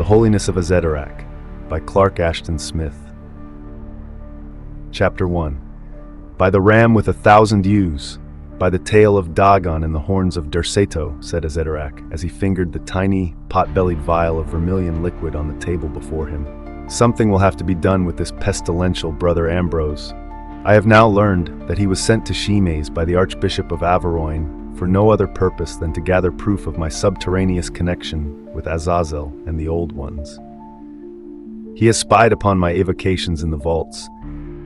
The Holiness of Azédarac by Ashton Smith. Chapter 1. By the ram with 1,000 ewes, by the tail of Dagon and the horns of Derceto, said Azédarac, as he fingered the tiny, pot-bellied vial of vermilion liquid on the table before him. Something will have to be done with this pestilential brother Ambrose. I have now learned that he was sent to Shimes by the Archbishop of Averoigne for no other purpose than to gather proof of my subterraneous connection with Azazel and the Old Ones. He has spied upon my evocations in the vaults.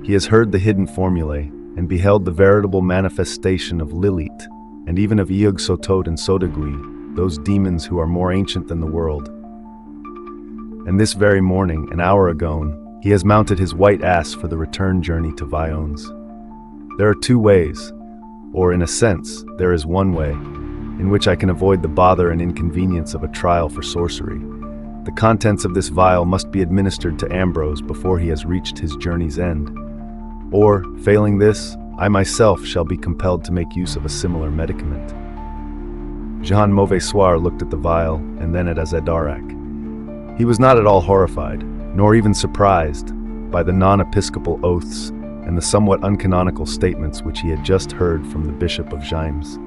He has heard the hidden formulae and beheld the veritable manifestation of Lilith and even of Yog-Sothoth and Sodagui, those demons who are more ancient than the world. And this very morning, an hour ago, he has mounted his white ass for the return journey to Viones. There are two ways, or in a sense, there is one way, in which I can avoid the bother and inconvenience of a trial for sorcery. The contents of this vial must be administered to Ambrose before he has reached his journey's end. Or, failing this, I myself shall be compelled to make use of a similar medicament. Jean Mauvaisoir looked at the vial and then at Azédarac. He was not at all horrified, nor even surprised, by the non-episcopal oaths and the somewhat uncanonical statements which he had just heard from the Bishop of Shimes.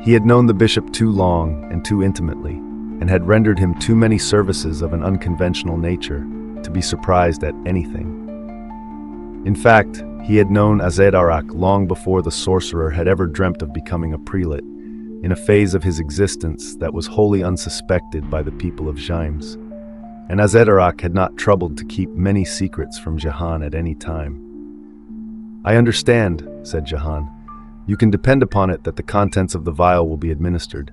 He had known the bishop too long and too intimately, and had rendered him too many services of an unconventional nature to be surprised at anything. In fact, he had known Azédarac long before the sorcerer had ever dreamt of becoming a prelate, in a phase of his existence that was wholly unsuspected by the people of Shimes. And Azédarac had not troubled to keep many secrets from Jehan at any time. "I understand," said Jehan. "You can depend upon it that the contents of the vial will be administered.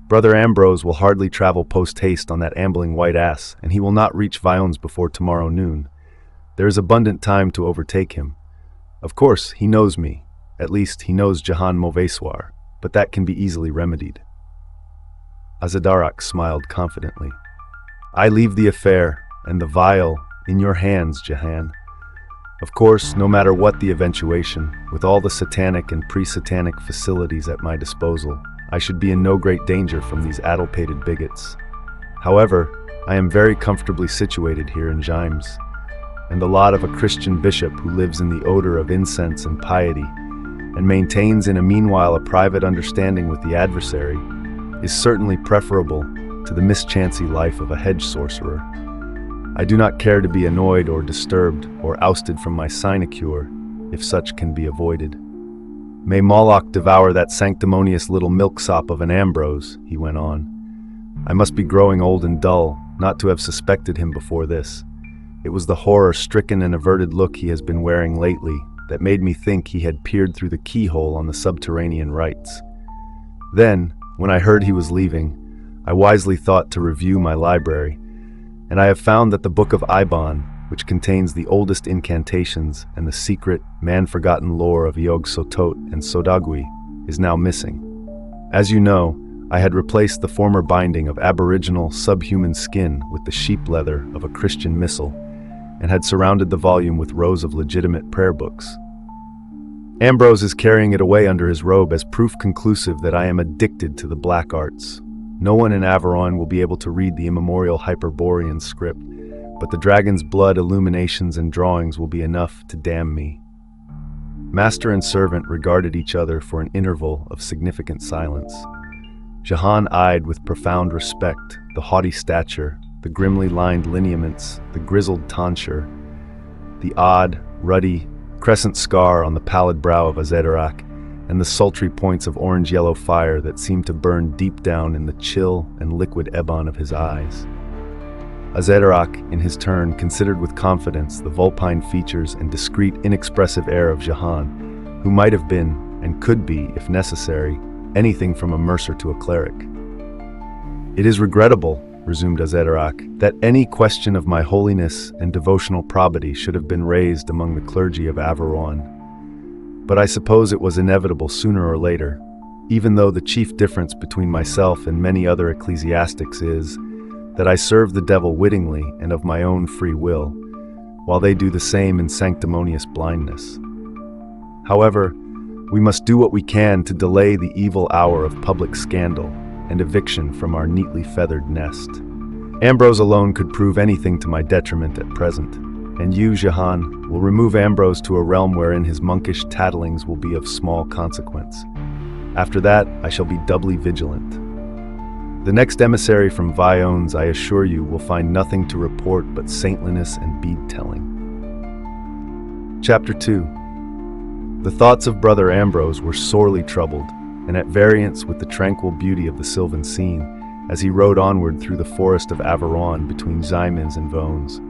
Brother Ambrose will hardly travel post-haste on that ambling white ass, and he will not reach Viones before tomorrow noon. There is abundant time to overtake him. Of course, he knows me. At least, he knows Jehan Mauvaisoir, but that can be easily remedied." Azédarac smiled confidently. "I leave the affair, and the vial, in your hands, Jehan. Of course, no matter what the eventuation, with all the satanic and pre-satanic facilities at my disposal, I should be in no great danger from these addle-pated bigots. However, I am very comfortably situated here in Shimes, and the lot of a Christian bishop who lives in the odor of incense and piety, and maintains in a meanwhile a private understanding with the adversary, is certainly preferable to the mischancy life of a hedge sorcerer. I do not care to be annoyed or disturbed or ousted from my sinecure, if such can be avoided. May Moloch devour that sanctimonious little milksop of an Ambrose," he went on. "I must be growing old and dull not to have suspected him before this. It was the horror-stricken and averted look he has been wearing lately that made me think he had peered through the keyhole on the subterranean rites. Then, when I heard he was leaving, I wisely thought to review my library, and I have found that the Book of Eibon, which contains the oldest incantations and the secret, man-forgotten lore of Yog-Sothoth and Sodagui, is now missing. As you know, I had replaced the former binding of aboriginal, subhuman skin with the sheep leather of a Christian missal, and had surrounded the volume with rows of legitimate prayer books. Ambrose is carrying it away under his robe as proof conclusive that I am addicted to the black arts. No one in Averoigne will be able to read the immemorial Hyperborean script, but the dragon's blood illuminations and drawings will be enough to damn me." Master and servant regarded each other for an interval of significant silence. Jehan eyed with profound respect the haughty stature, the grimly lined lineaments, the grizzled tonsure, the odd, ruddy, crescent scar on the pallid brow of Azédarac, and the sultry points of orange-yellow fire that seemed to burn deep down in the chill and liquid ebon of his eyes. Azédarac, in his turn, considered with confidence the vulpine features and discreet, inexpressive air of Jehan, who might have been, and could be, if necessary, anything from a mercer to a cleric. "It is regrettable," resumed Azédarac, "that any question of my holiness and devotional probity should have been raised among the clergy of Averoigne. But I suppose it was inevitable sooner or later, even though the chief difference between myself and many other ecclesiastics is that I serve the devil wittingly and of my own free will, while they do the same in sanctimonious blindness. However, we must do what we can to delay the evil hour of public scandal and eviction from our neatly feathered nest. Ambrose alone could prove anything to my detriment at present, and you, Jahan, will remove Ambrose to a realm wherein his monkish tattlings will be of small consequence. After that, I shall be doubly vigilant. The next emissary from Viones, I assure you, will find nothing to report but saintliness and bead-telling. Chapter 2. The thoughts of Brother Ambrose were sorely troubled, and at variance with the tranquil beauty of the sylvan scene, as he rode onward through the forest of Averoigne between Xymens and Vones.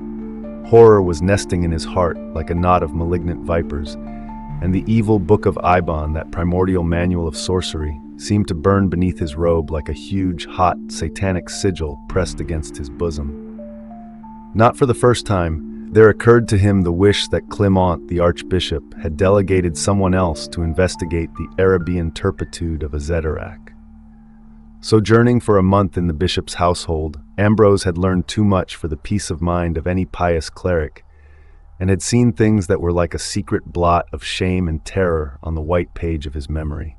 Horror was nesting in his heart like a knot of malignant vipers, and the evil Book of Ibon, that primordial manual of sorcery, seemed to burn beneath his robe like a huge, hot, satanic sigil pressed against his bosom. Not for the first time, there occurred to him the wish that Clement, the archbishop, had delegated someone else to investigate the Arabian turpitude of Azédarac. Sojourning for a month in the bishop's household, Ambrose had learned too much for the peace of mind of any pious cleric, and had seen things that were like a secret blot of shame and terror on the white page of his memory.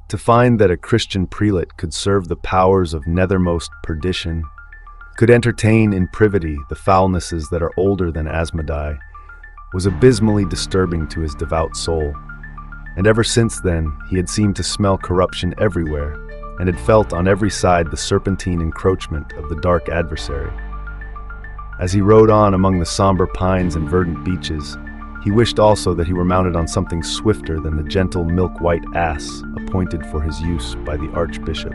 To find that a Christian prelate could serve the powers of nethermost perdition, could entertain in privity the foulnesses that are older than Asmodai, was abysmally disturbing to his devout soul, and ever since then he had seemed to smell corruption everywhere, and had felt on every side the serpentine encroachment of the dark adversary. As he rode on among the somber pines and verdant beeches, he wished also that he were mounted on something swifter than the gentle milk-white ass appointed for his use by the archbishop.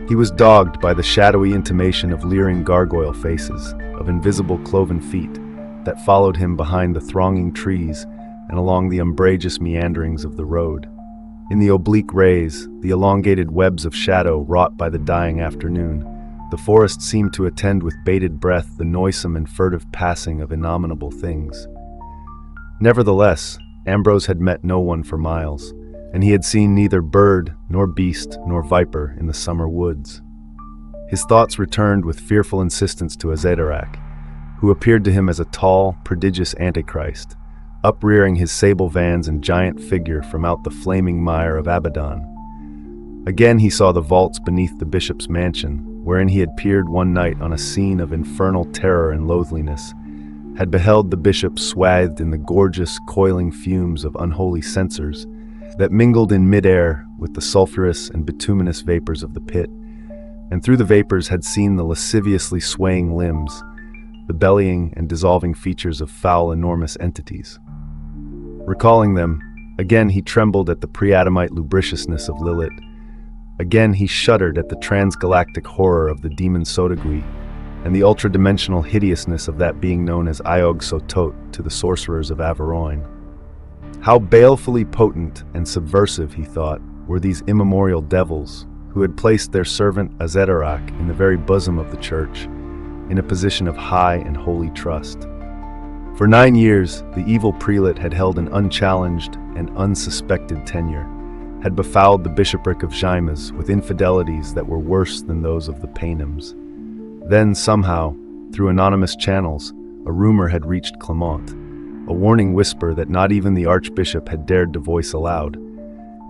He was dogged by the shadowy intimation of leering gargoyle faces, of invisible cloven feet, that followed him behind the thronging trees and along the umbrageous meanderings of the road. In the oblique rays, the elongated webs of shadow wrought by the dying afternoon, the forest seemed to attend with bated breath the noisome and furtive passing of innominable things. Nevertheless, Ambrose had met no one for miles, and he had seen neither bird, nor beast, nor viper in the summer woods. His thoughts returned with fearful insistence to Azédarac, who appeared to him as a tall, prodigious antichrist, uprearing his sable vans and giant figure from out the flaming mire of Abaddon. Again he saw the vaults beneath the bishop's mansion, wherein he had peered one night on a scene of infernal terror and loathliness, had beheld the bishop swathed in the gorgeous, coiling fumes of unholy censers that mingled in mid-air with the sulphurous and bituminous vapors of the pit, and through the vapors had seen the lasciviously swaying limbs, the bellying and dissolving features of foul, enormous entities. Recalling them, again he trembled at the pre-Adamite lubriciousness of Lilith. Again he shuddered at the transgalactic horror of the demon Sodagui, and the ultra-dimensional hideousness of that being known as Iog Sotot to the sorcerers of Averoigne. How balefully potent and subversive, he thought, were these immemorial devils, who had placed their servant Azédarac in the very bosom of the church, in a position of high and holy trust. For 9 years, the evil prelate had held an unchallenged and unsuspected tenure, had befouled the bishopric of Xymens with infidelities that were worse than those of the Paynims. Then, somehow, through anonymous channels, a rumor had reached Clement, a warning whisper that not even the archbishop had dared to voice aloud,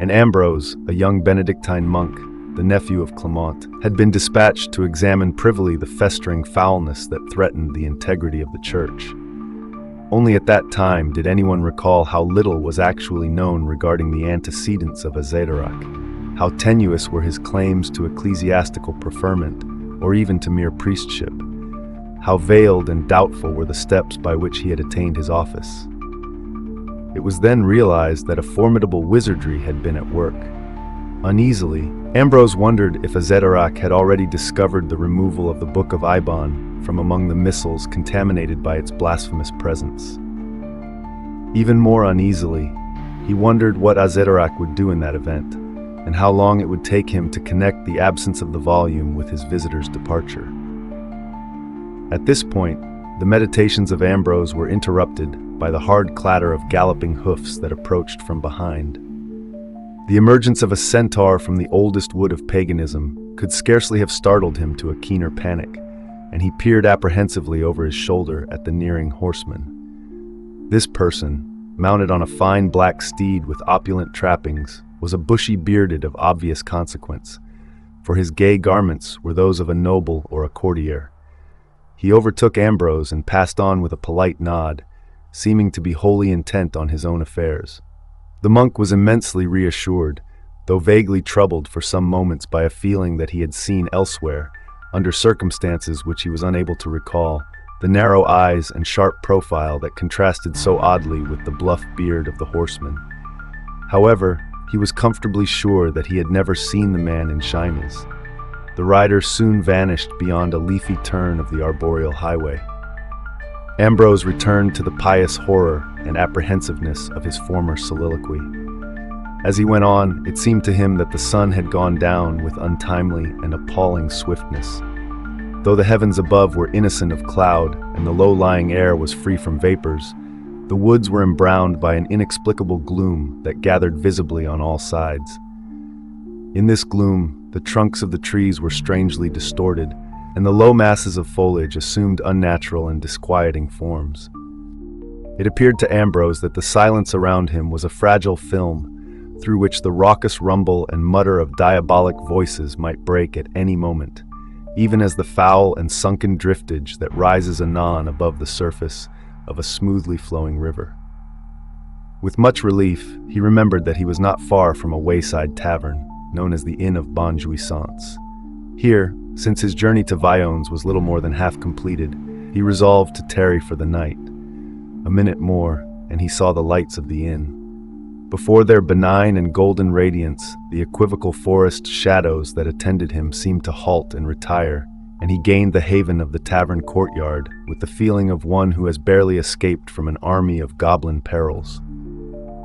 and Ambrose, a young Benedictine monk, the nephew of Clement, had been dispatched to examine privily the festering foulness that threatened the integrity of the church. Only at that time did anyone recall how little was actually known regarding the antecedents of Azédarac, how tenuous were his claims to ecclesiastical preferment, or even to mere priestship, how veiled and doubtful were the steps by which he had attained his office. It was then realized that a formidable wizardry had been at work. Uneasily, Ambrose wondered if Azédarac had already discovered the removal of the Book of Ibon from among the missals contaminated by its blasphemous presence. Even more uneasily, he wondered what Azédarac would do in that event, and how long it would take him to connect the absence of the volume with his visitor's departure. At this point, the meditations of Ambrose were interrupted by the hard clatter of galloping hoofs that approached from behind. The emergence of a centaur from the oldest wood of paganism could scarcely have startled him to a keener panic, and he peered apprehensively over his shoulder at the nearing horseman. This person, mounted on a fine black steed with opulent trappings, was a bushy-bearded of obvious consequence, for his gay garments were those of a noble or a courtier. He overtook Ambrose and passed on with a polite nod, seeming to be wholly intent on his own affairs. The monk was immensely reassured, though vaguely troubled for some moments by a feeling that he had seen elsewhere, under circumstances which he was unable to recall, the narrow eyes and sharp profile that contrasted so oddly with the bluff beard of the horseman. However, he was comfortably sure that he had never seen the man in shinies. The rider soon vanished beyond a leafy turn of the arboreal highway. Ambrose returned to the pious horror and apprehensiveness of his former soliloquy. As he went on, it seemed to him that the sun had gone down with untimely and appalling swiftness. Though the heavens above were innocent of cloud and the low-lying air was free from vapors, the woods were embrowned by an inexplicable gloom that gathered visibly on all sides. In this gloom, the trunks of the trees were strangely distorted, and the low masses of foliage assumed unnatural and disquieting forms. It appeared to Ambrose that the silence around him was a fragile film through which the raucous rumble and mutter of diabolic voices might break at any moment, even as the foul and sunken driftage that rises anon above the surface of a smoothly flowing river. With much relief, he remembered that he was not far from a wayside tavern, known as the Inn of Bonne Jouissance. Here, since his journey to Vaillones was little more than half completed, he resolved to tarry for the night. A minute more, and he saw the lights of the inn. Before their benign and golden radiance, the equivocal forest shadows that attended him seemed to halt and retire, and he gained the haven of the tavern courtyard with the feeling of one who has barely escaped from an army of goblin perils.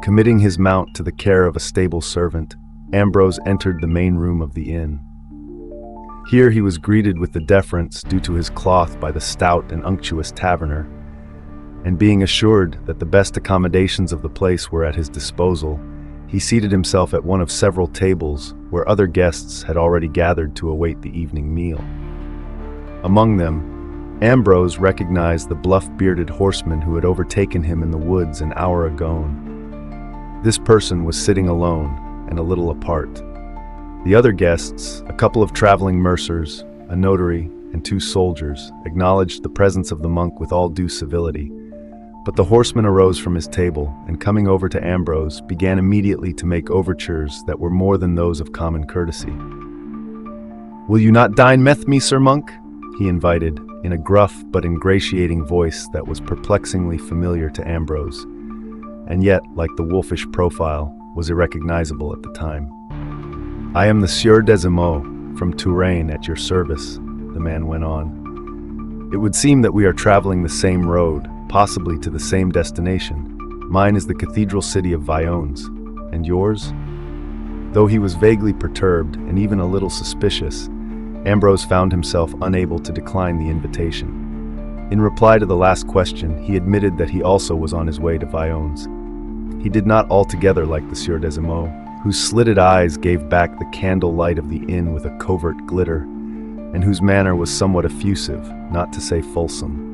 Committing his mount to the care of a stable servant, Ambrose entered the main room of the inn. Here he was greeted with the deference due to his cloth by the stout and unctuous taverner, and being assured that the best accommodations of the place were at his disposal, he seated himself at one of several tables where other guests had already gathered to await the evening meal. Among them, Ambrose recognized the bluff-bearded horseman who had overtaken him in the woods an hour agone. This person was sitting alone and a little apart. The other guests, a couple of traveling mercers, a notary, and 2 soldiers, acknowledged the presence of the monk with all due civility. But the horseman arose from his table, and coming over to Ambrose, began immediately to make overtures that were more than those of common courtesy. "Will you not dine with me, Sir Monk?" he invited, in a gruff but ingratiating voice that was perplexingly familiar to Ambrose, and yet, like the wolfish profile, was irrecognizable at the time. "I am the Sieur Desimaux, from Touraine, at your service," the man went on. "It would seem that we are traveling the same road, possibly to the same destination. Mine is the cathedral city of Vaillones, and yours?" Though he was vaguely perturbed and even a little suspicious, Ambrose found himself unable to decline the invitation. In reply to the last question, he admitted that he also was on his way to Vaillones. He did not altogether like the Sieur Desimaux, whose slitted eyes gave back the candle light of the inn with a covert glitter, and whose manner was somewhat effusive, not to say fulsome.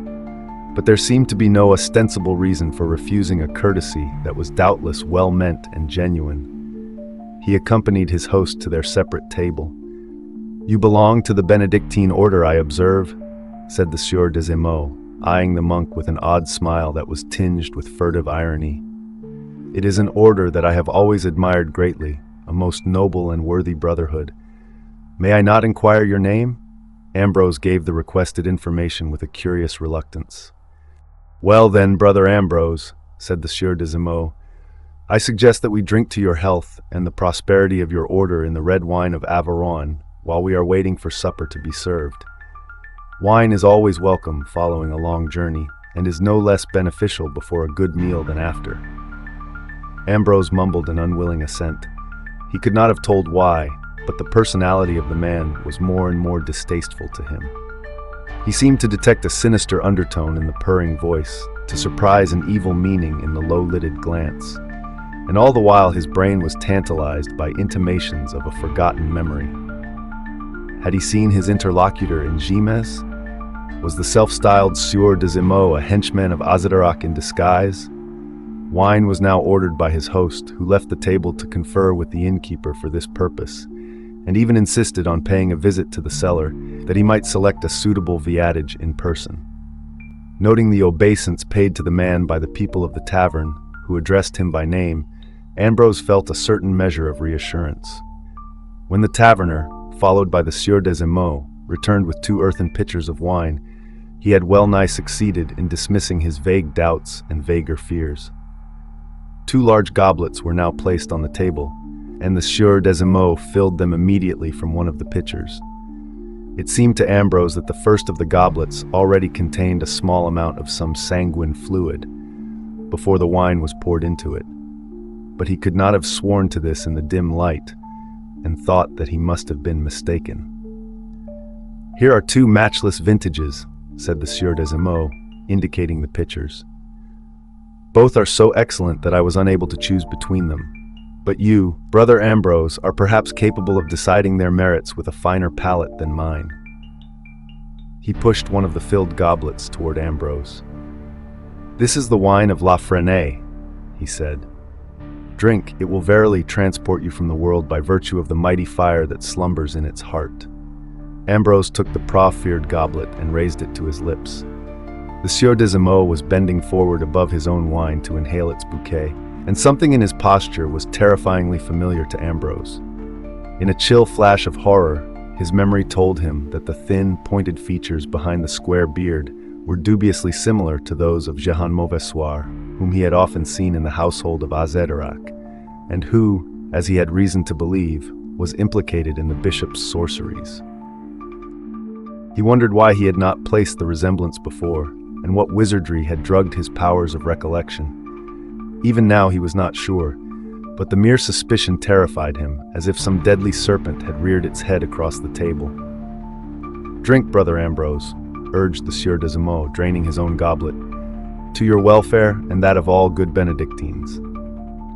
But there seemed to be no ostensible reason for refusing a courtesy that was doubtless well-meant and genuine. He accompanied his host to their separate table. "You belong to the Benedictine order, I observe," said the Sieur Desimaux, eyeing the monk with an odd smile that was tinged with furtive irony. "It is an order that I have always admired greatly, a most noble and worthy brotherhood. May I not inquire your name?" Ambrose gave the requested information with a curious reluctance. "Well then, Brother Ambrose," said the Sieur Desimaux, "I suggest that we drink to your health and the prosperity of your order in the red wine of Averoigne while we are waiting for supper to be served. Wine is always welcome following a long journey, and is no less beneficial before a good meal than after." Ambrose mumbled an unwilling assent. He could not have told why, but the personality of the man was more and more distasteful to him. He seemed to detect a sinister undertone in the purring voice, to surprise an evil meaning in the low-lidded glance, and all the while his brain was tantalized by intimations of a forgotten memory. Had he seen his interlocutor in Gimez? Was the self-styled Sieur Desimaux a henchman of Azédarac in disguise? Wine was now ordered by his host, who left the table to confer with the innkeeper for this purpose, and even insisted on paying a visit to the cellar that he might select a suitable viatage in person. Noting the obeisance paid to the man by the people of the tavern, who addressed him by name, Ambrose felt a certain measure of reassurance. When the taverner, followed by the Sieur des Emeaux, returned with 2 earthen pitchers of wine, he had well-nigh succeeded in dismissing his vague doubts and vaguer fears. 2 large goblets were now placed on the table, and the Sieur des Emeaux filled them immediately from one of the pitchers. It seemed to Ambrose that the first of the goblets already contained a small amount of some sanguine fluid before the wine was poured into it, but he could not have sworn to this in the dim light, and thought that he must have been mistaken. "Here are 2 matchless vintages," said the Sieur des Emeaux, indicating the pitchers. "Both are so excellent that I was unable to choose between them. But you, Brother Ambrose, are perhaps capable of deciding their merits with a finer palate than mine." He pushed one of the filled goblets toward Ambrose. "This is the wine of La Frenée," he said. "Drink, it will verily transport you from the world by virtue of the mighty fire that slumbers in its heart." Ambrose took the proffered goblet and raised it to his lips. The Sieur des Emeaux was bending forward above his own wine to inhale its bouquet, and something in his posture was terrifyingly familiar to Ambrose. In a chill flash of horror, his memory told him that the thin, pointed features behind the square beard were dubiously similar to those of Jehan Mauvaissoir, whom he had often seen in the household of Azédarac, and who, as he had reason to believe, was implicated in the bishop's sorceries. He wondered why he had not placed the resemblance before, and what wizardry had drugged his powers of recollection. Even now he was not sure, but the mere suspicion terrified him, as if some deadly serpent had reared its head across the table. "Drink, Brother Ambrose," urged the Sieur des Emeaux, draining his own goblet, "to your welfare and that of all good Benedictines."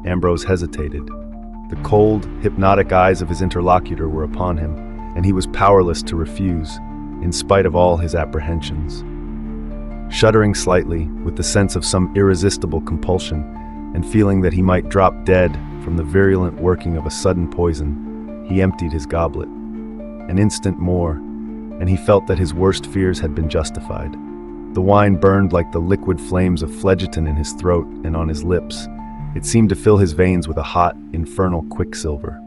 Ambrose hesitated. The cold, hypnotic eyes of his interlocutor were upon him, and he was powerless to refuse, in spite of all his apprehensions. Shuddering slightly, with the sense of some irresistible compulsion, and feeling that he might drop dead from the virulent working of a sudden poison, he emptied his goblet. An instant more, and he felt that his worst fears had been justified. The wine burned like the liquid flames of phlegethon in his throat and on his lips. It seemed to fill his veins with a hot, infernal quicksilver.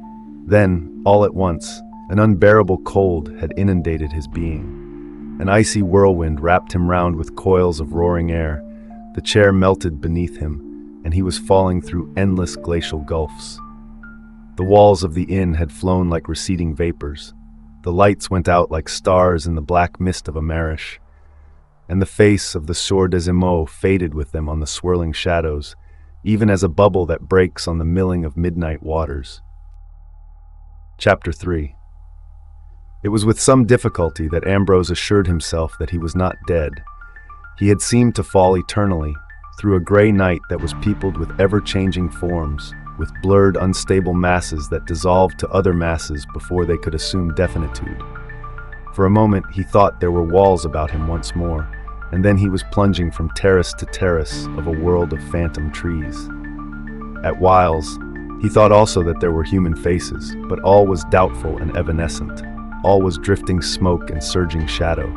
Then, all at once, an unbearable cold had inundated his being. An icy whirlwind wrapped him round with coils of roaring air. The chair melted beneath him, and he was falling through endless glacial gulfs. The walls of the inn had flown like receding vapors. The lights went out like stars in the black mist of a marish, and the face of the Sieur des Emeaux faded with them on the swirling shadows, even as a bubble that breaks on the milling of midnight waters. Chapter 3. It was with some difficulty that Ambrose assured himself that he was not dead. He had seemed to fall eternally, through a gray night that was peopled with ever-changing forms, with blurred, unstable masses that dissolved to other masses before they could assume definitude. For a moment he thought there were walls about him once more, and then he was plunging from terrace to terrace of a world of phantom trees. At whiles, he thought also that there were human faces, but all was doubtful and evanescent. All was drifting smoke and surging shadow.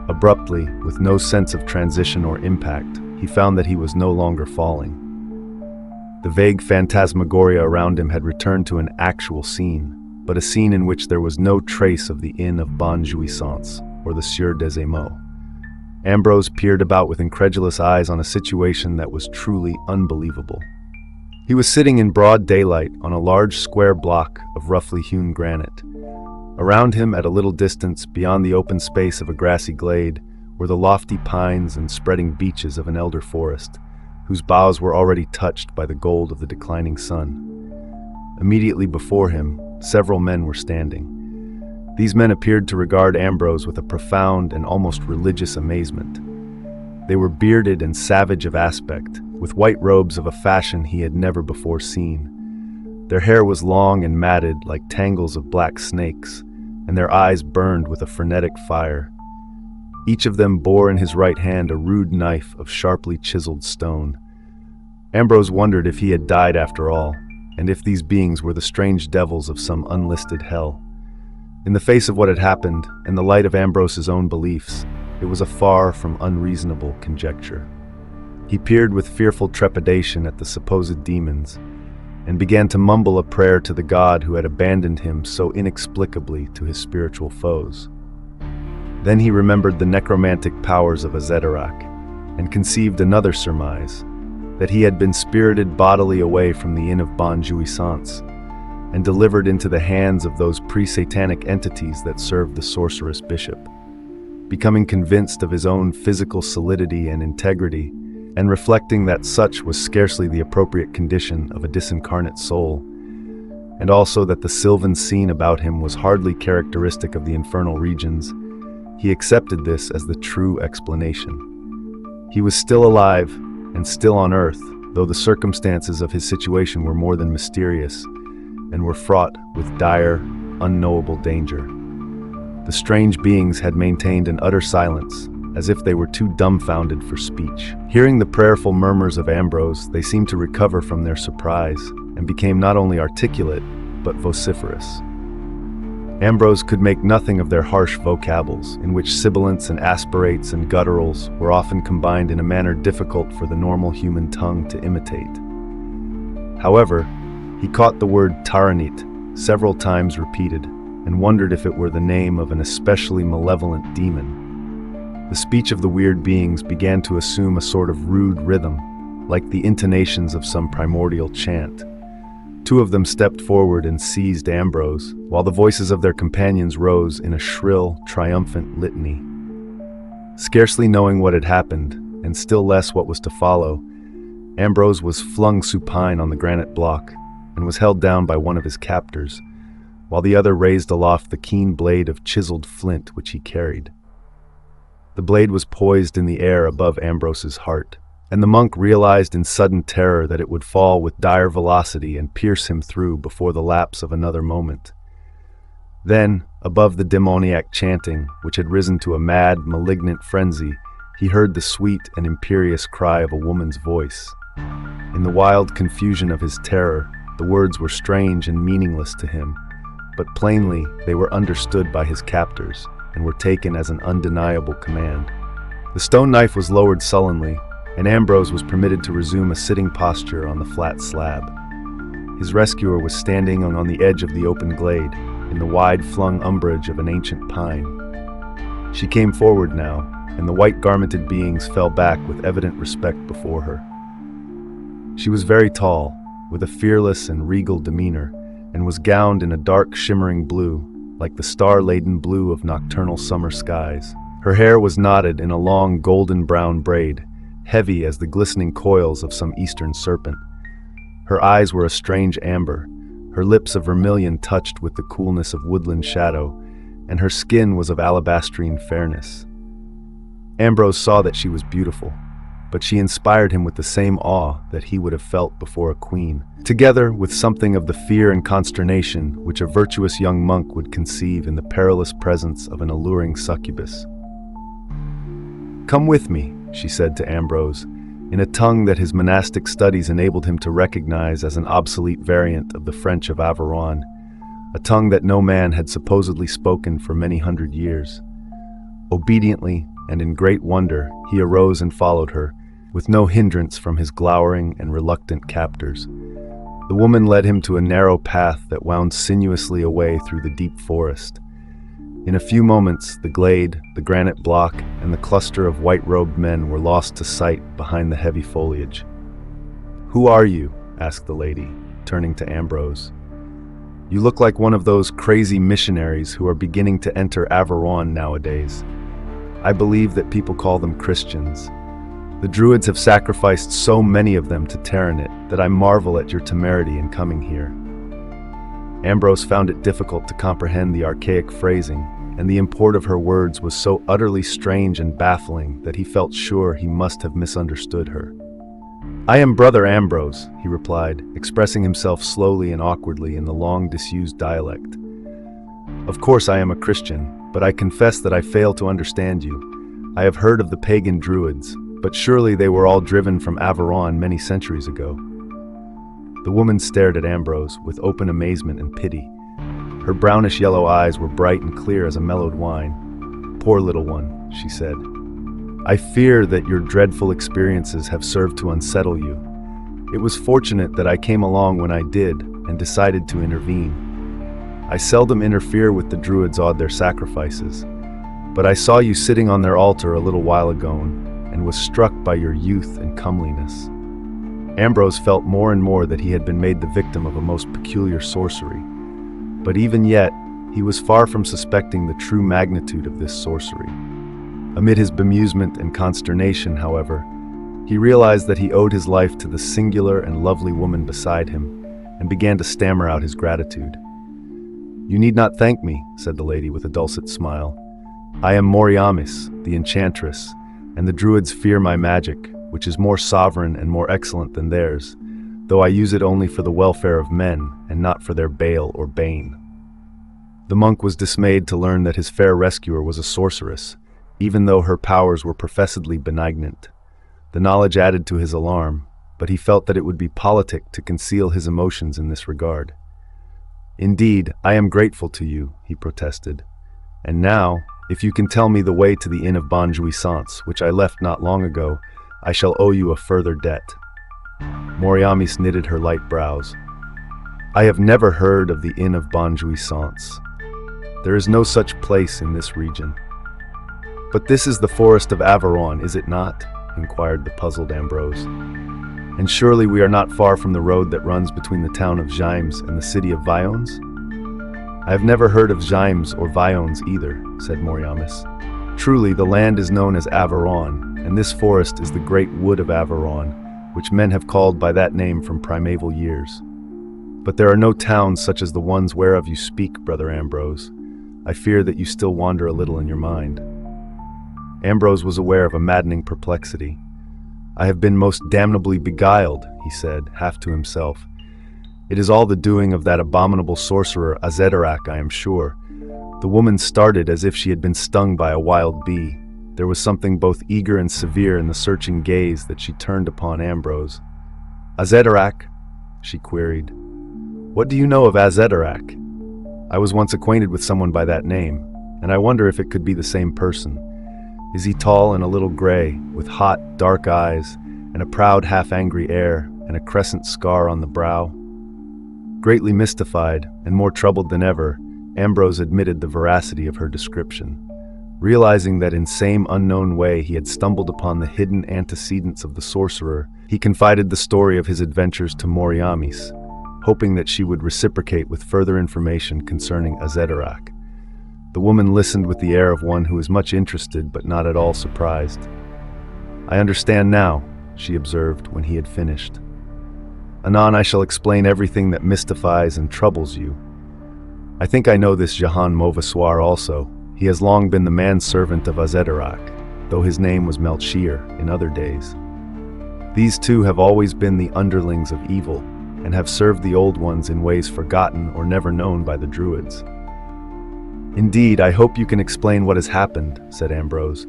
Abruptly, with no sense of transition or impact, he found that he was no longer falling. The vague phantasmagoria around him had returned to an actual scene, but a scene in which there was no trace of the Inn of Bonne Jouissance or the Sieur des Emeaux. Ambrose peered about with incredulous eyes on a situation that was truly unbelievable. He was sitting in broad daylight on a large square block of roughly hewn granite. Around him, at a little distance beyond the open space of a grassy glade, were the lofty pines and spreading beeches of an elder forest, whose boughs were already touched by the gold of the declining sun. Immediately before him, several men were standing. These men appeared to regard Ambrose with a profound and almost religious amazement. They were bearded and savage of aspect, with white robes of a fashion he had never before seen. Their hair was long and matted like tangles of black snakes, and their eyes burned with a frenetic fire. Each of them bore in his right hand a rude knife of sharply chiseled stone. Ambrose wondered if he had died after all, and if these beings were the strange devils of some unlisted hell. In the face of what had happened, and the light of Ambrose's own beliefs, it was a far from unreasonable conjecture. He peered with fearful trepidation at the supposed demons, and began to mumble a prayer to the god who had abandoned him so inexplicably to his spiritual foes. Then he remembered the necromantic powers of Azédarac, and conceived another surmise, that he had been spirited bodily away from the Inn of Bonne Jouissance, and delivered into the hands of those pre-satanic entities that served the sorceress bishop. Becoming convinced of his own physical solidity and integrity, and reflecting that such was scarcely the appropriate condition of a disincarnate soul, and also that the sylvan scene about him was hardly characteristic of the infernal regions, he accepted this as the true explanation. He was still alive, and still on earth, though the circumstances of his situation were more than mysterious, and were fraught with dire, unknowable danger. The strange beings had maintained an utter silence, as if they were too dumbfounded for speech. Hearing the prayerful murmurs of Ambrose, they seemed to recover from their surprise, and became not only articulate, but vociferous. Ambrose could make nothing of their harsh vocables, in which sibilants and aspirates and gutturals were often combined in a manner difficult for the normal human tongue to imitate. However, he caught the word Taranit several times repeated, and wondered if it were the name of an especially malevolent demon. The speech of the weird beings began to assume a sort of rude rhythm, like the intonations of some primordial chant. Two of them stepped forward and seized Ambrose, while the voices of their companions rose in a shrill, triumphant litany. Scarcely knowing what had happened, and still less what was to follow, Ambrose was flung supine on the granite block, and was held down by one of his captors, while the other raised aloft the keen blade of chiseled flint which he carried. The blade was poised in the air above Ambrose's heart, and the monk realized in sudden terror that it would fall with dire velocity and pierce him through before the lapse of another moment. Then, above the demoniac chanting, which had risen to a mad, malignant frenzy, he heard the sweet and imperious cry of a woman's voice. In the wild confusion of his terror, the words were strange and meaningless to him, but plainly they were understood by his captors, and were taken as an undeniable command. The stone knife was lowered sullenly, and Ambrose was permitted to resume a sitting posture on the flat slab. His rescuer was standing on the edge of the open glade, in the wide-flung umbrage of an ancient pine. She came forward now, and the white-garmented beings fell back with evident respect before her. She was very tall, with a fearless and regal demeanor, and was gowned in a dark shimmering blue, like the star-laden blue of nocturnal summer skies. Her hair was knotted in a long golden-brown braid, heavy as the glistening coils of some eastern serpent. Her eyes were a strange amber, her lips a vermilion touched with the coolness of woodland shadow, and her skin was of alabastrine fairness. Ambrose saw that she was beautiful, but she inspired him with the same awe that he would have felt before a queen, together with something of the fear and consternation which a virtuous young monk would conceive in the perilous presence of an alluring succubus. "Come with me," she said to Ambrose, in a tongue that his monastic studies enabled him to recognize as an obsolete variant of the French of Averoigne, a tongue that no man had supposedly spoken for many hundred years. Obediently, and in great wonder, he arose and followed her, with no hindrance from his glowering and reluctant captors. The woman led him to a narrow path that wound sinuously away through the deep forest. In a few moments, the glade, the granite block, and the cluster of white-robed men were lost to sight behind the heavy foliage. "Who are you?" asked the lady, turning to Ambrose. "You look like one of those crazy missionaries who are beginning to enter Averoigne nowadays. I believe that people call them Christians. The Druids have sacrificed so many of them to Taranit that I marvel at your temerity in coming here." Ambrose found it difficult to comprehend the archaic phrasing, and the import of her words was so utterly strange and baffling that he felt sure he must have misunderstood her. "I am Brother Ambrose," he replied, expressing himself slowly and awkwardly in the long disused dialect. "Of course I am a Christian, but I confess that I fail to understand you. I have heard of the pagan Druids, but surely they were all driven from Averoigne many centuries ago." The woman stared at Ambrose with open amazement and pity. Her brownish-yellow eyes were bright and clear as a mellowed wine. "Poor little one," she said. "I fear that your dreadful experiences have served to unsettle you. It was fortunate that I came along when I did and decided to intervene. I seldom interfere with the druids or their sacrifices, but I saw you sitting on their altar a little while ago and was struck by your youth and comeliness." Ambrose felt more and more that he had been made the victim of a most peculiar sorcery. But even yet, he was far from suspecting the true magnitude of this sorcery. Amid his bemusement and consternation, however, he realized that he owed his life to the singular and lovely woman beside him, and began to stammer out his gratitude. "You need not thank me," said the lady with a dulcet smile. "I am Moriamis, the enchantress, and the druids fear my magic, which is more sovereign and more excellent than theirs, though I use it only for the welfare of men and not for their bale or bane." The monk was dismayed to learn that his fair rescuer was a sorceress, even though her powers were professedly benignant. The knowledge added to his alarm, but he felt that it would be politic to conceal his emotions in this regard. "Indeed, I am grateful to you," he protested. "And now, if you can tell me the way to the Inn of Bonjouissance, which I left not long ago, I shall owe you a further debt." Moriamis knitted her light brows. "I have never heard of the Inn of Bonjouissance. There is no such place in this region." "But this is the forest of Averoigne, is it not?" inquired the puzzled Ambrose. "And surely we are not far from the road that runs between the town of Gimes and the city of Viones?" "I have never heard of Gimes or Viones either," said Moriamis. "Truly, the land is known as Averoigne, and this forest is the great wood of Averoigne, which men have called by that name from primeval years. But there are no towns such as the ones whereof you speak, Brother Ambrose. I fear that you still wander a little in your mind." Ambrose was aware of a maddening perplexity. "I have been most damnably beguiled," he said, half to himself. "It is all the doing of that abominable sorcerer Azédarac, I am sure." The woman started as if she had been stung by a wild bee. There was something both eager and severe in the searching gaze that she turned upon Ambrose. "Azédarac?" she queried. "What do you know of Azédarac? I was once acquainted with someone by that name, and I wonder if it could be the same person. Is he tall and a little gray, with hot, dark eyes, and a proud, half-angry air, and a crescent scar on the brow?" Greatly mystified, and more troubled than ever, Ambrose admitted the veracity of her description. Realizing that in same unknown way he had stumbled upon the hidden antecedents of the sorcerer, he confided the story of his adventures to Moriamis, hoping that she would reciprocate with further information concerning Azédarac. The woman listened with the air of one who is much interested but not at all surprised. "I understand now," she observed when he had finished. "Anon I shall explain everything that mystifies and troubles you. I think I know this Jahan Mauvasoir also. He has long been the manservant of Azédarac, though his name was Melchior in other days. These two have always been the underlings of evil, and have served the old ones in ways forgotten or never known by the druids." "Indeed, I hope you can explain what has happened," said Ambrose.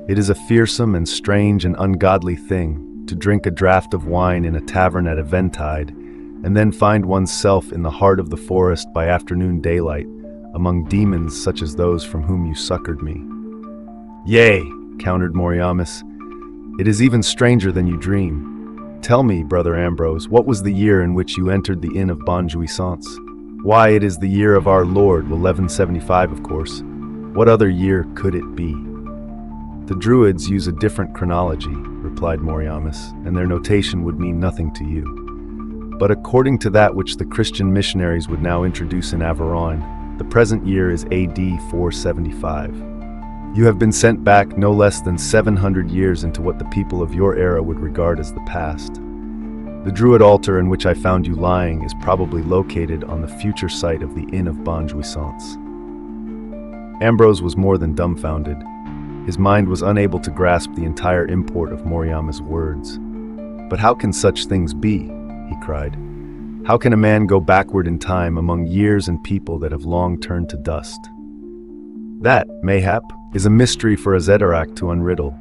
"It is a fearsome and strange and ungodly thing to drink a draught of wine in a tavern at eventide, and then find oneself in the heart of the forest by afternoon daylight, among demons such as those from whom you succored me." "Yea," countered Moriamis, "it is even stranger than you dream. Tell me, Brother Ambrose, what was the year in which you entered the Inn of Bonjouissance?" "Why, it is the year of our Lord, 1175, of course. What other year could it be?" "The Druids use a different chronology," replied Moriamis, "and their notation would mean nothing to you. But according to that which the Christian missionaries would now introduce in Averoigne, the present year is AD 475. You have been sent back no less than 700 years into what the people of your era would regard as the past. The Druid altar in which I found you lying is probably located on the future site of the Inn of Bonjouissance." Ambrose was more than dumbfounded. His mind was unable to grasp the entire import of Moriamis' words. "But how can such things be?" he cried. "How can a man go backward in time among years and people that have long turned to dust? That, mayhap, is a mystery for Azédarac to unriddle.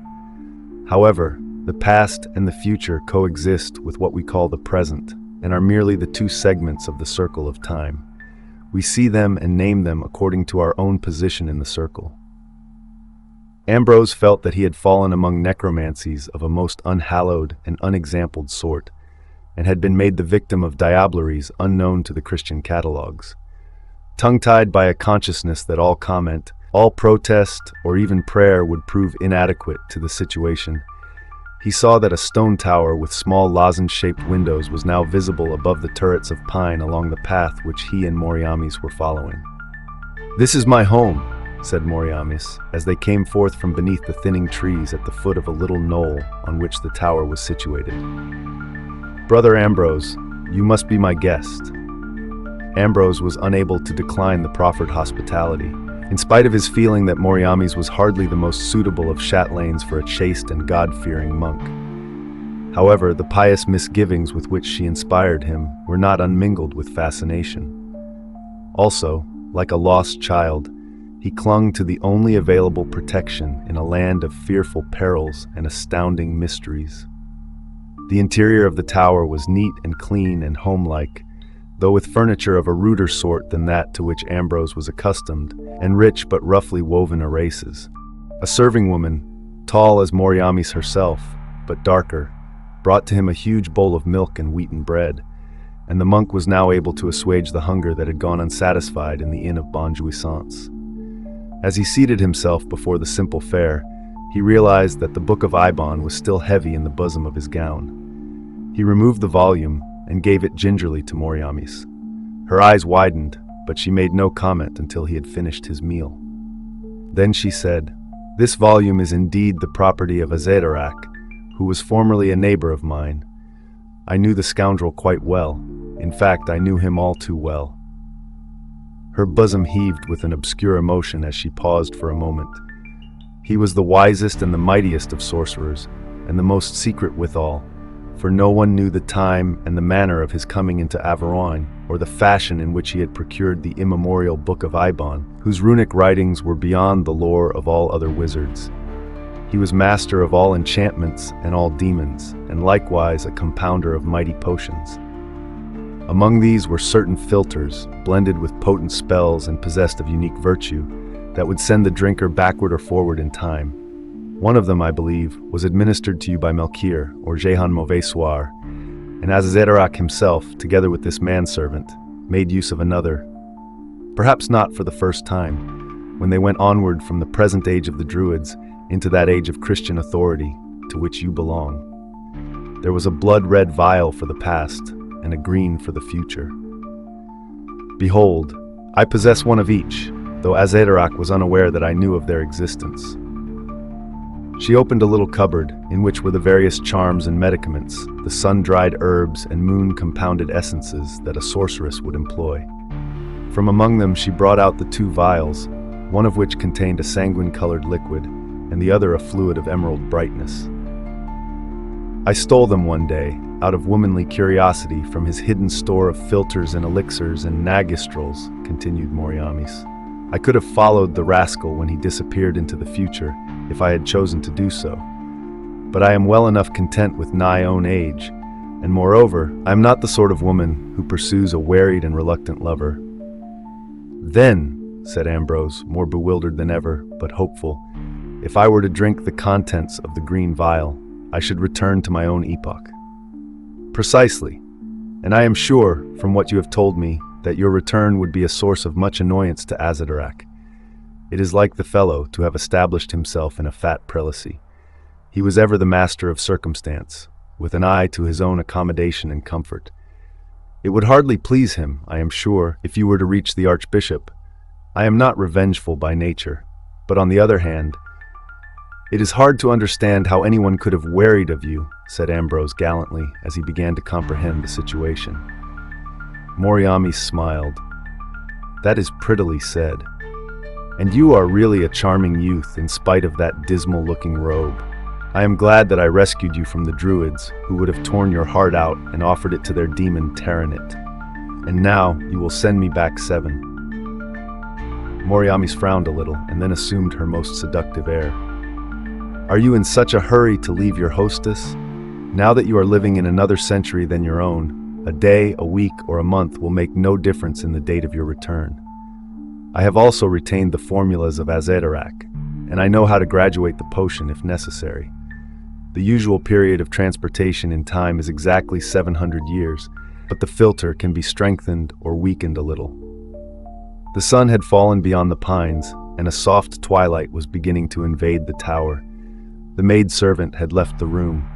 However, the past and the future coexist with what we call the present, and are merely the two segments of the circle of time. We see them and name them according to our own position in the circle. Ambrose felt that he had fallen among necromancies of a most unhallowed and unexampled sort, and had been made the victim of diableries unknown to the Christian catalogues. Tongue-tied by a consciousness that all comment, all protest, or even prayer would prove inadequate to the situation, he saw that a stone tower with small lozenge-shaped windows was now visible above the turrets of pine along the path which he and Moriamis were following. "This is my home," said Moriamis, as they came forth from beneath the thinning trees at the foot of a little knoll on which the tower was situated. "Brother Ambrose, you must be my guest." Ambrose was unable to decline the proffered hospitality, in spite of his feeling that Moriamis was hardly the most suitable of chatelains for a chaste and God-fearing monk. However, the pious misgivings with which she inspired him were not unmingled with fascination. Also, like a lost child, he clung to the only available protection in a land of fearful perils and astounding mysteries. The interior of the tower was neat and clean and homelike, though with furniture of a ruder sort than that to which Ambrose was accustomed, and rich but roughly woven arrases. A serving woman, tall as Moriamis herself, but darker, brought to him a huge bowl of milk and wheaten bread, and the monk was now able to assuage the hunger that had gone unsatisfied in the Inn of Bonne Jouissance. As he seated himself before the simple fare, he realized that the Book of Eibon was still heavy in the bosom of his gown. He removed the volume and gave it gingerly to Moriamis. Her eyes widened, but she made no comment until he had finished his meal. Then she said, "This volume is indeed the property of Azédarac, who was formerly a neighbor of mine. I knew the scoundrel quite well. In fact, I knew him all too well." Her bosom heaved with an obscure emotion as she paused for a moment. He was the wisest and the mightiest of sorcerers, and the most secret withal, for no one knew the time and the manner of his coming into Averoigne, or the fashion in which he had procured the immemorial Book of Eibon, whose runic writings were beyond the lore of all other wizards. He was master of all enchantments and all demons, and likewise a compounder of mighty potions. Among these were certain philters, blended with potent spells and possessed of unique virtue, that would send the drinker backward or forward in time. One of them, I believe, was administered to you by Melchior, or Jehan Mauvais Soir, and Azédarac himself, together with this manservant, made use of another, perhaps not for the first time, when they went onward from the present age of the Druids into that age of Christian authority to which you belong. There was a blood-red vial for the past, and a green for the future. Behold, I possess one of each, though Azédarac was unaware that I knew of their existence. She opened a little cupboard, in which were the various charms and medicaments, the sun-dried herbs and moon-compounded essences that a sorceress would employ. From among them she brought out the two vials, one of which contained a sanguine-colored liquid, and the other a fluid of emerald brightness. I stole them one day, out of womanly curiosity, from his hidden store of philters and elixirs and nagistrals, continued Moriamis. I could have followed the rascal when he disappeared into the future, if I had chosen to do so. But I am well enough content with nigh own age, and moreover, I am not the sort of woman who pursues a wearied and reluctant lover. "Then," said Ambrose, more bewildered than ever, but hopeful, "if I were to drink the contents of the green vial, I should return to my own epoch." "Precisely, and I am sure, from what you have told me, that your return would be a source of much annoyance to Azédarac. It is like the fellow to have established himself in a fat prelacy. He was ever the master of circumstance, with an eye to his own accommodation and comfort. It would hardly please him, I am sure, if you were to reach the Archbishop. I am not revengeful by nature, but on the other hand, it is hard to understand how anyone could have wearied of you," said Ambrose gallantly, as he began to comprehend the situation. Moriamis smiled. "That is prettily said. And you are really a charming youth in spite of that dismal-looking robe. I am glad that I rescued you from the Druids, who would have torn your heart out and offered it to their demon Terranit. And now you will send me back 7. Moriamis frowned a little and then assumed her most seductive air. "Are you in such a hurry to leave your hostess? Now that you are living in another century than your own, A day, a week, or a month will make no difference in the date of your return. I have also retained the formulas of Azédarac, and I know how to graduate the potion if necessary. The usual period of transportation in time is exactly 700 years, but the filter can be strengthened or weakened a little. The sun had fallen beyond the pines, and a soft twilight was beginning to invade the tower. The maidservant had left the room.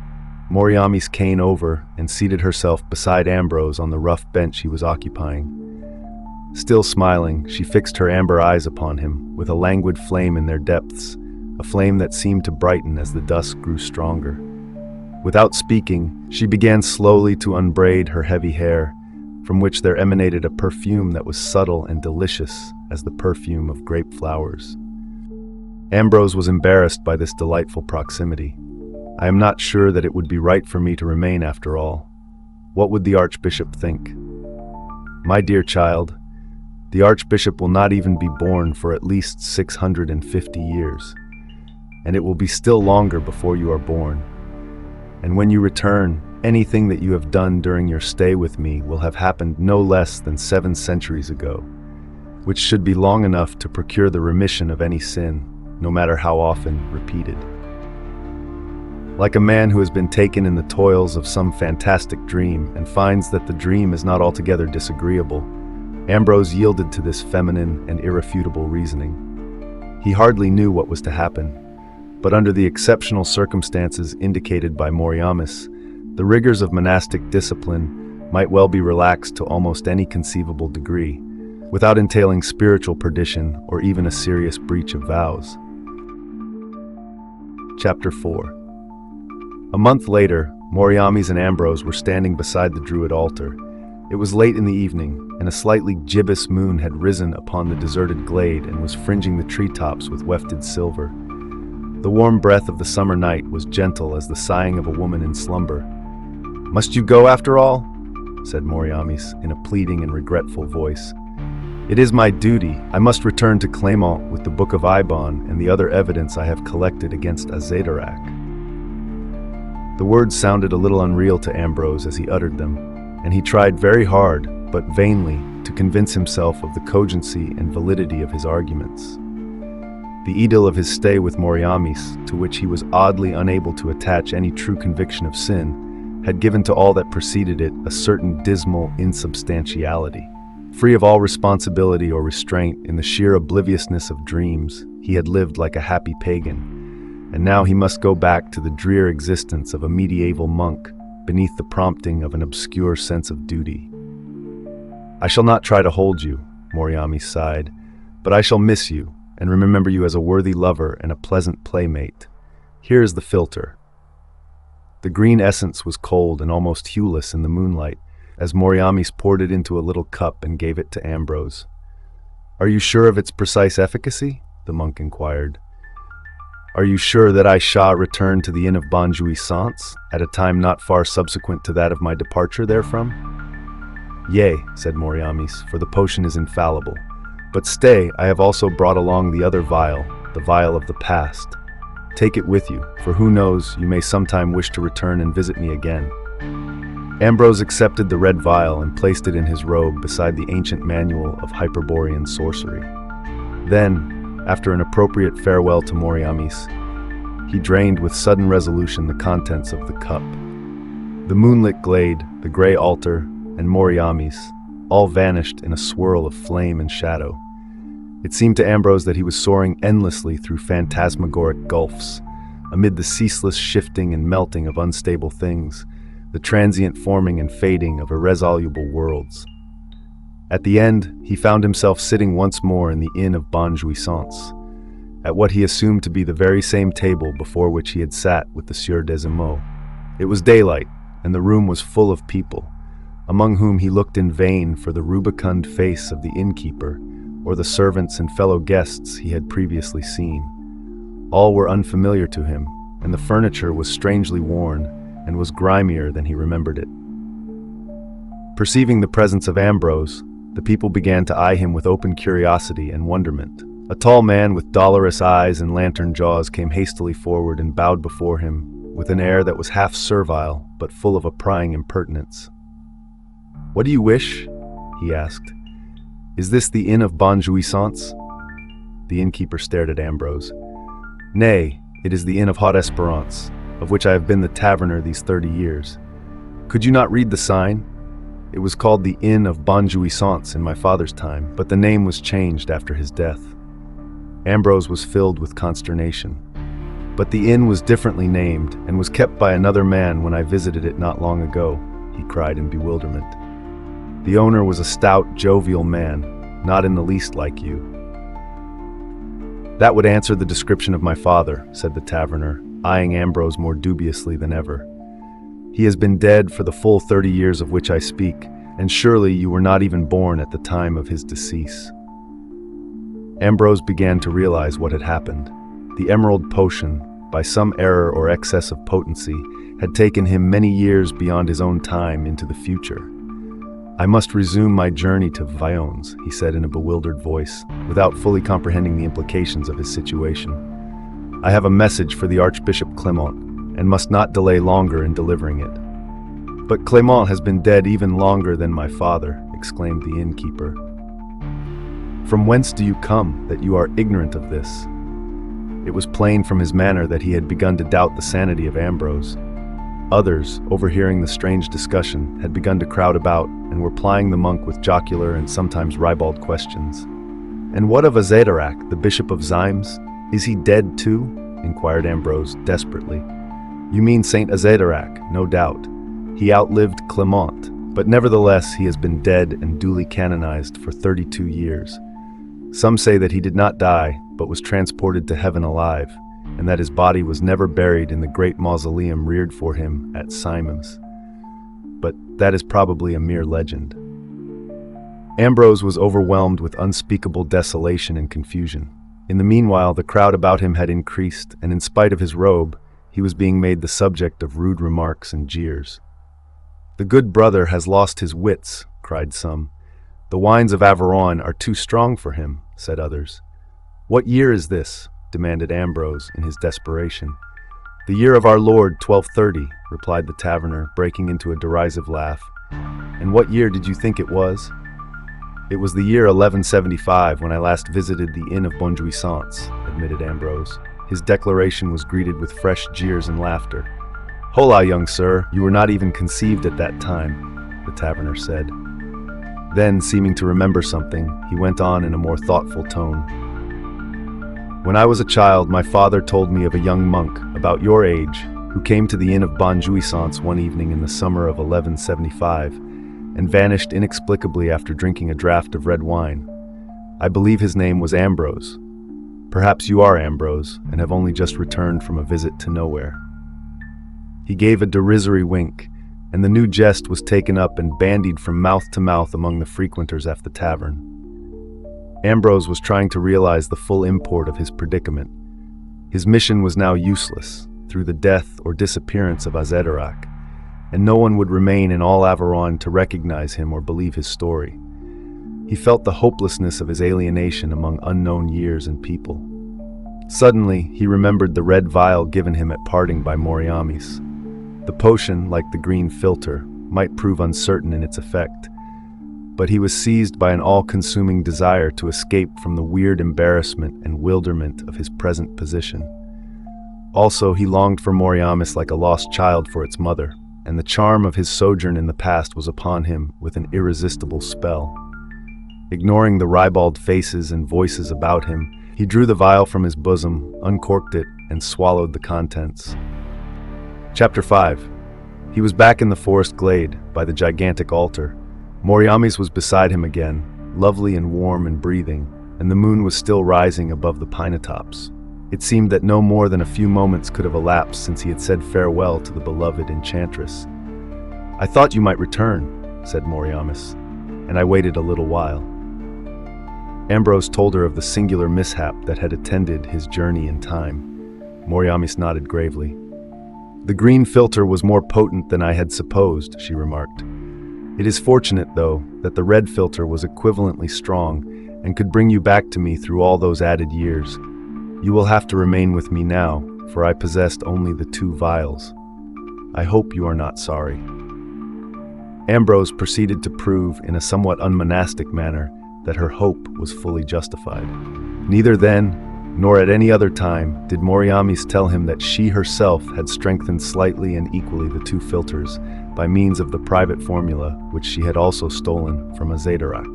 Moriami's came over and seated herself beside Ambrose on the rough bench he was occupying. Still smiling, she fixed her amber eyes upon him, with a languid flame in their depths, a flame that seemed to brighten as the dusk grew stronger. Without speaking, she began slowly to unbraid her heavy hair, from which there emanated a perfume that was subtle and delicious as the perfume of grape flowers. Ambrose was embarrassed by this delightful proximity. I am not sure that it would be right for me to remain after all. What would the Archbishop think? My dear child, the Archbishop will not even be born for at least 650 years, and it will be still longer before you are born. And when you return, anything that you have done during your stay with me will have happened no less than 7 centuries ago, which should be long enough to procure the remission of any sin, no matter how often repeated. Like a man who has been taken in the toils of some fantastic dream and finds that the dream is not altogether disagreeable, Ambrose yielded to this feminine and irrefutable reasoning. He hardly knew what was to happen, but under the exceptional circumstances indicated by Moriamis, the rigors of monastic discipline might well be relaxed to almost any conceivable degree, without entailing spiritual perdition or even a serious breach of vows. Chapter 4. A month later, Moriamis and Ambrose were standing beside the Druid altar. It was late in the evening, and a slightly gibbous moon had risen upon the deserted glade and was fringing the treetops with wefted silver. The warm breath of the summer night was gentle as the sighing of a woman in slumber. "Must you go after all?" said Moriamis in a pleading and regretful voice. "It is my duty. I must return to Clément with the Book of Eibon and the other evidence I have collected against Azédarac." The words sounded a little unreal to Ambrose as he uttered them, and he tried very hard, but vainly, to convince himself of the cogency and validity of his arguments. The idyll of his stay with Moriamis, to which he was oddly unable to attach any true conviction of sin, had given to all that preceded it a certain dismal insubstantiality. Free of all responsibility or restraint, in the sheer obliviousness of dreams, he had lived like a happy pagan, and now he must go back to the drear existence of a medieval monk beneath the prompting of an obscure sense of duty. "I shall not try to hold you," Moriamis sighed, "but I shall miss you and remember you as a worthy lover and a pleasant playmate. Here is the filter." The green essence was cold and almost hueless in the moonlight, as Moriamis poured it into a little cup and gave it to Ambrose. "Are you sure of its precise efficacy?" the monk inquired. "Are you sure that I shall return to the inn of Bonjouissance at a time not far subsequent to that of my departure therefrom?" "Yea," said Moriamis, "for the potion is infallible. But stay, I have also brought along the other vial, the vial of the past. Take it with you, for who knows, you may sometime wish to return and visit me again." Ambrose accepted the red vial and placed it in his robe beside the ancient manual of Hyperborean sorcery. Then, after an appropriate farewell to Moriamis, he drained with sudden resolution the contents of the cup. The moonlit glade, the grey altar, and Moriamis all vanished in a swirl of flame and shadow. It seemed to Ambrose that he was soaring endlessly through phantasmagoric gulfs, amid the ceaseless shifting and melting of unstable things, the transient forming and fading of irresoluble worlds. At the end, he found himself sitting once more in the inn of Bonjouissance, at what he assumed to be the very same table before which he had sat with the Sieur Desimaux. It was daylight, and the room was full of people, among whom he looked in vain for the rubicund face of the innkeeper or the servants and fellow guests he had previously seen. All were unfamiliar to him, and the furniture was strangely worn and was grimier than he remembered it. Perceiving the presence of Ambrose, the people began to eye him with open curiosity and wonderment. A tall man with dolorous eyes and lantern jaws came hastily forward and bowed before him with an air that was half servile but full of a prying impertinence. "What do you wish?" he asked. "Is this the Inn of Bonne Jouissance?" The innkeeper stared at Ambrose. "Nay, it is the Inn of Haute Espérance, of which I have been the taverner these 30 years. Could you not read the sign? It was called the Inn of Bonne Jouissance in my father's time, but the name was changed after his death." Ambrose was filled with consternation. "But the inn was differently named and was kept by another man when I visited it not long ago," he cried in bewilderment. "The owner was a stout, jovial man, not in the least like you." "That would answer the description of my father," said the taverner, eyeing Ambrose more dubiously than ever. "He has been dead for the full 30 years of which I speak, and surely you were not even born at the time of his decease." Ambrose began to realize what had happened. The emerald potion, by some error or excess of potency, had taken him many years beyond his own time into the future. "I must resume my journey to Vions," he said in a bewildered voice, without fully comprehending the implications of his situation. "I have a message for the Archbishop Clement, and must not delay longer in delivering it." "But Clement has been dead even longer than my father," exclaimed the innkeeper. "From whence do you come, that you are ignorant of this?" It was plain from his manner that he had begun to doubt the sanity of Ambrose. Others, overhearing the strange discussion, had begun to crowd about and were plying the monk with jocular and sometimes ribald questions. "And what of Azédarac, the Bishop of Zymes? Is he dead too?" inquired Ambrose desperately. "You mean Saint Azédarac, no doubt. He outlived Clement, but nevertheless he has been dead and duly canonized for 32 years. Some say that he did not die, but was transported to heaven alive, and that his body was never buried in the great mausoleum reared for him at Zymes. But that is probably a mere legend." Ambrose was overwhelmed with unspeakable desolation and confusion. In the meanwhile, the crowd about him had increased, and in spite of his robe, he was being made the subject of rude remarks and jeers. "The good brother has lost his wits," cried some. "The wines of Averoigne are too strong for him," said others. "What year is this?" demanded Ambrose in his desperation. "The year of our Lord 1230, replied the taverner, breaking into a derisive laugh. "And what year did you think it was?" "It was the year 1175 when I last visited the Inn of Bonne Jouissance," admitted Ambrose. His declaration was greeted with fresh jeers and laughter. "Hola, young sir, you were not even conceived at that time," the taverner said. Then, seeming to remember something, he went on in a more thoughtful tone. "When I was a child, my father told me of a young monk, about your age, who came to the Inn of Bonne Jouissance one evening in the summer of 1175, and vanished inexplicably after drinking a draught of red wine. I believe his name was Ambrose. Perhaps you are Ambrose, and have only just returned from a visit to nowhere." He gave a derisory wink, and the new jest was taken up and bandied from mouth to mouth among the frequenters at the tavern. Ambrose was trying to realize the full import of his predicament. His mission was now useless, through the death or disappearance of Azédarac, and no one would remain in all Averoigne to recognize him or believe his story. He felt the hopelessness of his alienation among unknown years and people. Suddenly, he remembered the red vial given him at parting by Moriamis. The potion, like the green filter, might prove uncertain in its effect, but he was seized by an all-consuming desire to escape from the weird embarrassment and wilderment of his present position. Also, he longed for Moriamis like a lost child for its mother, and the charm of his sojourn in the past was upon him with an irresistible spell. Ignoring the ribald faces and voices about him, he drew the vial from his bosom, uncorked it, and swallowed the contents. Chapter 5. He was back in the forest glade, by the gigantic altar. Moriamis was beside him again, lovely and warm and breathing, and the moon was still rising above the pinetops. It seemed that no more than a few moments could have elapsed since he had said farewell to the beloved enchantress. "I thought you might return," said Moriamis, "and I waited a little while." Ambrose told her of the singular mishap that had attended his journey in time. Moriamis nodded gravely. "The green filter was more potent than I had supposed," she remarked. "It is fortunate, though, that the red filter was equivalently strong and could bring you back to me through all those added years. You will have to remain with me now, for I possessed only the 2 vials. I hope you are not sorry." Ambrose proceeded to prove, in a somewhat unmonastic manner, that her hope was fully justified. Neither then, nor at any other time, did Moriamis tell him that she herself had strengthened slightly and equally the two filters by means of the private formula which she had also stolen from Azédarac.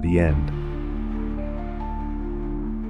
The end.